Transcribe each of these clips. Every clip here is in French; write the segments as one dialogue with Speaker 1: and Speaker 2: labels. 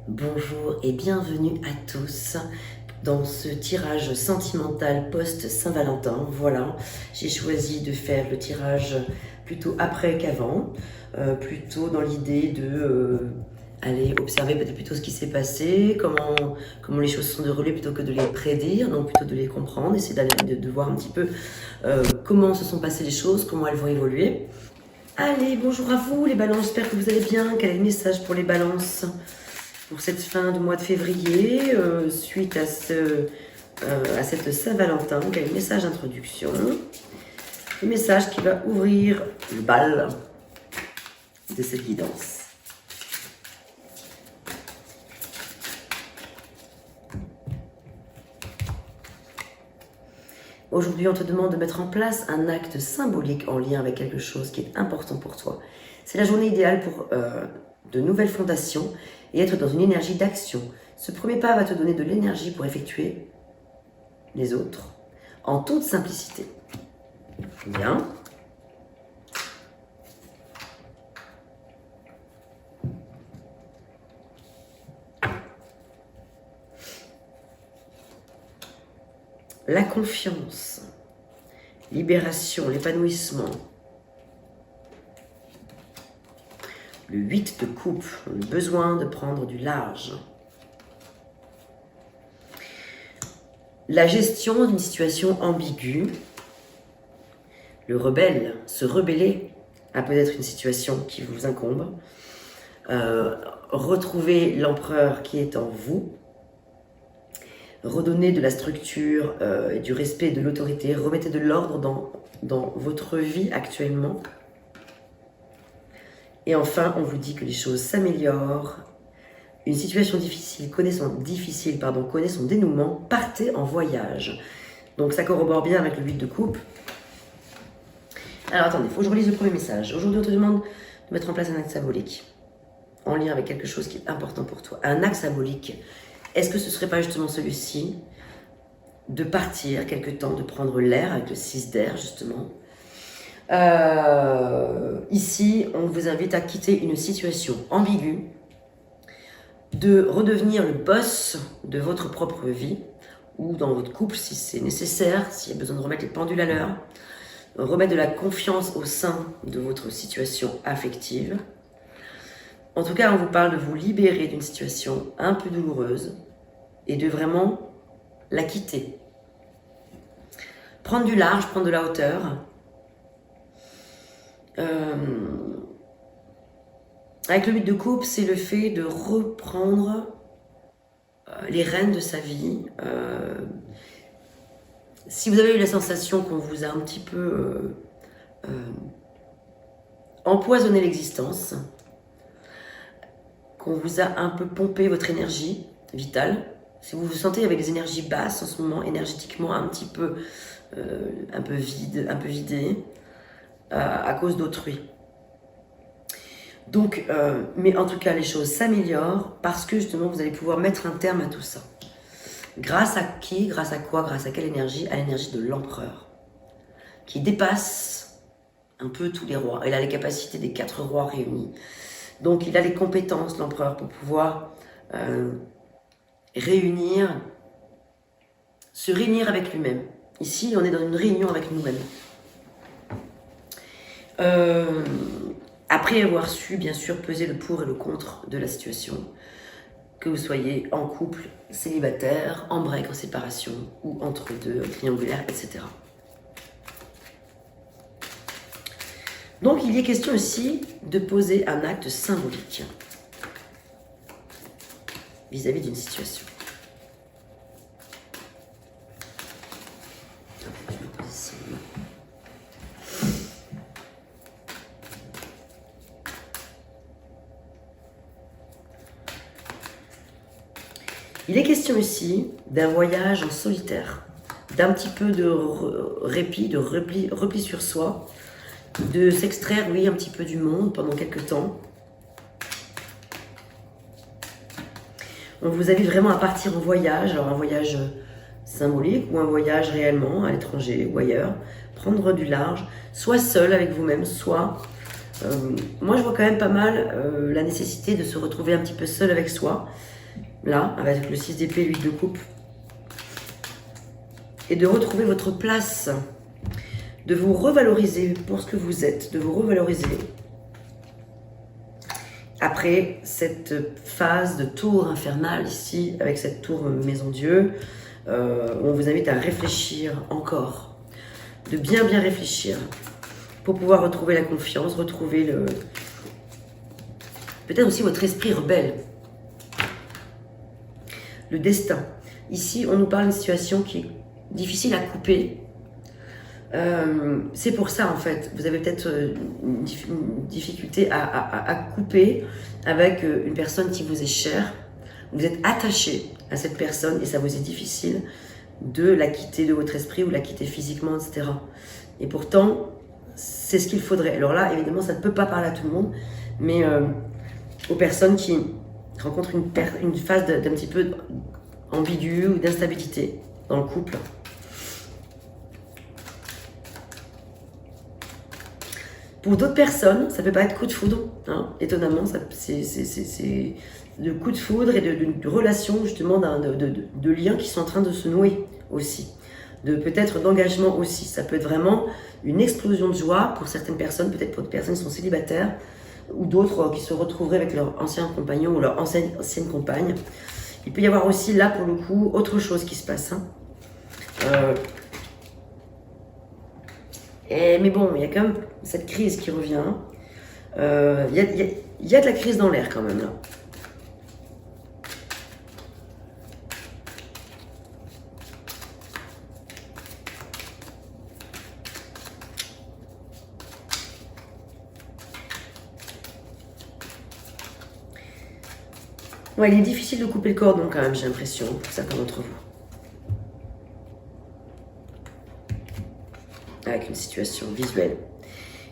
Speaker 1: Bonjour et bienvenue à tous dans ce tirage sentimental post-Saint-Valentin. Voilà, j'ai choisi de faire le tirage plutôt après qu'avant, plutôt dans l'idée de aller observer peut-être plutôt ce qui s'est passé, comment les choses sont déroulées plutôt que de les prédire, donc plutôt de les comprendre, essayer de voir un petit peu comment se sont passées les choses, comment elles vont évoluer. Allez, bonjour à vous les balances, j'espère que vous allez bien. Quel est le message pour les balances pour cette fin de mois de février, suite à cette Saint-Valentin? Quel est le message d'introduction? Le message qui va ouvrir le bal de cette guidance. Aujourd'hui, on te demande de mettre en place un acte symbolique en lien avec quelque chose qui est important pour toi. C'est la journée idéale pour de nouvelles fondations et être dans une énergie d'action. Ce premier pas va te donner de l'énergie pour effectuer les autres en toute simplicité. Bien. La confiance, libération, l'épanouissement. Le 8 de coupe, le besoin de prendre du large. La gestion d'une situation ambiguë. Le rebelle, se rebeller à peut-être une situation qui vous incombe. Retrouver l'empereur qui est en vous. Redonner de la structure et du respect de l'autorité. Remettez de l'ordre dans votre vie actuellement. Et enfin, on vous dit que les choses s'améliorent. Une situation difficile connaît son dénouement. Partez en voyage. Donc ça corrobore bien avec le 8 de coupe. Alors attendez, il faut que je relise le premier message. Aujourd'hui, on te demande de mettre en place un acte symbolique en lien avec quelque chose qui est important pour toi. Un acte symbolique. Est-ce que ce ne serait pas justement celui-ci de partir quelque temps, de prendre l'air avec le 6 d'air justement. Ici, on vous invite à quitter une situation ambiguë, de redevenir le boss de votre propre vie ou dans votre couple si c'est nécessaire, s'il y a besoin de remettre les pendules à l'heure, remettre de la confiance au sein de votre situation affective. En tout cas, on vous parle de vous libérer d'une situation un peu douloureuse et de vraiment la quitter. Prendre du large, prendre de la hauteur. Avec le 8 de coupe, c'est le fait de reprendre les rênes de sa vie. Si vous avez eu la sensation qu'on vous a un petit peu empoisonné l'existence, qu'on vous a un peu pompé votre énergie vitale, si vous vous sentez avec des énergies basses en ce moment, énergétiquement un peu vide, un peu vidé, à cause d'autrui. Donc, mais en tout cas, les choses s'améliorent parce que justement, vous allez pouvoir mettre un terme à tout ça. Grâce à qui? Grâce à quoi? Grâce à quelle énergie? À l'énergie de l'empereur, qui dépasse un peu tous les rois. Il a les capacités des 4 rois réunis. Donc, il a les compétences, l'empereur, pour pouvoir se réunir avec lui-même. Ici, on est dans une réunion avec nous-mêmes. Après avoir su, bien sûr, peser le pour et le contre de la situation, que vous soyez en couple, célibataire, en break, en séparation, ou entre deux, triangulaire, etc. Donc, il y est question aussi de poser un acte symbolique vis-à-vis d'une situation. Il est question ici d'un voyage en solitaire, d'un petit peu de répit, de repli sur soi, de s'extraire, oui, un petit peu du monde pendant quelques temps. On vous invite vraiment à partir en voyage, alors un voyage symbolique ou un voyage réellement à l'étranger ou ailleurs, prendre du large, soit seul avec vous-même, soit... moi je vois quand même pas mal la nécessité de se retrouver un petit peu seul avec soi, là, avec le 6 d'épée, 8 de coupe, et de retrouver votre place, de vous revaloriser pour ce que vous êtes, de vous revaloriser. Après cette phase de tour infernale ici, avec cette tour Maison Dieu, on vous invite à réfléchir encore, de bien réfléchir, pour pouvoir retrouver la confiance, retrouver le... peut-être aussi votre esprit rebelle. Le destin. Ici, on nous parle d'une situation qui est difficile à couper. C'est pour ça, en fait, vous avez peut-être une difficulté à couper avec une personne qui vous est chère. Vous êtes attaché à cette personne et ça vous est difficile de la quitter de votre esprit ou la quitter physiquement, etc. Et pourtant, c'est ce qu'il faudrait. Alors là, évidemment, ça ne peut pas parler à tout le monde, mais aux personnes qui rencontrent une phase d'un petit peu ambiguë ou d'instabilité dans le couple. Pour d'autres personnes, ça peut pas être coup de foudre, hein, étonnamment, c'est de coup de foudre et de relations, justement, de liens qui sont en train de se nouer aussi. Peut-être d'engagement aussi. Ça peut être vraiment une explosion de joie pour certaines personnes, peut-être pour des personnes qui sont célibataires, ou d'autres qui se retrouveraient avec leur ancien compagnon ou leur ancienne compagne. Il peut y avoir aussi, là, pour le coup, autre chose qui se passe. Hein. Mais bon, il y a quand même cette crise qui revient. Il y a de la crise dans l'air quand même, là. Ouais, il est difficile de couper le cordon quand même, j'ai l'impression, pour certains d'entre vous. Avec une situation visuelle.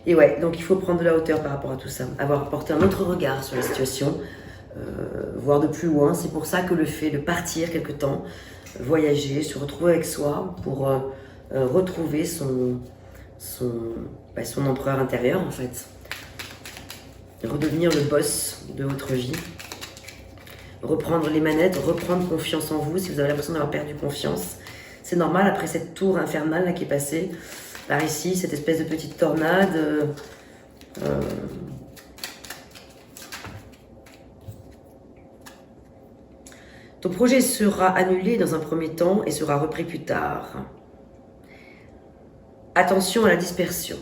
Speaker 1: Et ouais, donc il faut prendre de la hauteur par rapport à tout ça, avoir porté un autre regard sur la situation, voir de plus loin. C'est pour ça que le fait de partir quelque temps, voyager, se retrouver avec soi pour retrouver son empereur intérieur en fait. Redevenir le boss de votre vie. Reprendre les manettes, reprendre confiance en vous si vous avez l'impression d'avoir perdu confiance. C'est normal après cette tour infernale là, qui est passée par ici, cette espèce de petite tornade. Ton projet sera annulé dans un premier temps et sera repris plus tard. Attention à la dispersion.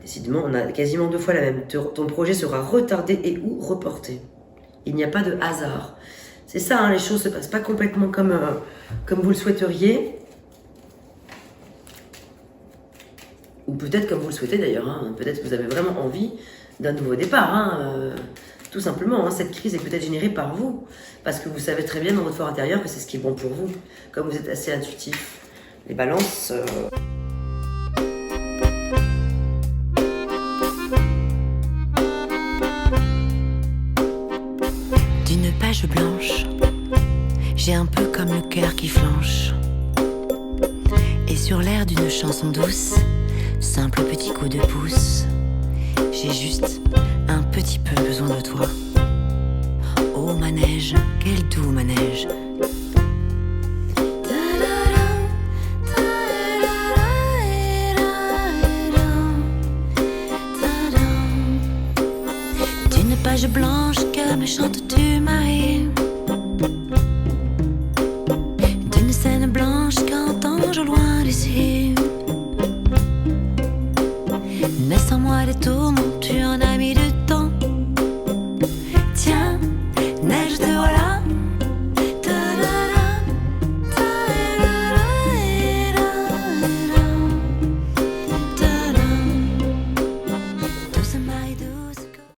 Speaker 1: Décidément, on a quasiment 2 fois la même. Ton projet sera retardé et ou reporté. Il n'y a pas de hasard. C'est ça, hein, les choses ne se passent pas complètement comme vous le souhaiteriez. Ou peut-être comme vous le souhaitez d'ailleurs. Hein. Peut-être que vous avez vraiment envie d'un nouveau départ. Hein. Tout simplement, hein, cette crise est peut-être générée par vous. Parce que vous savez très bien dans votre fort intérieur que c'est ce qui est bon pour vous. Comme vous êtes assez intuitif. Les balances...
Speaker 2: D'une page blanche, j'ai un peu comme le cœur qui flanche. Et sur l'air d'une chanson douce, simple petit coup de pouce, j'ai juste un petit peu besoin de toi. Oh manège, quel doux manège. D'une page blanche que me chantes-tu Marie? D'une scène blanche qu'entends-je au loin d'ici? Naissent en moi des tourments, tu en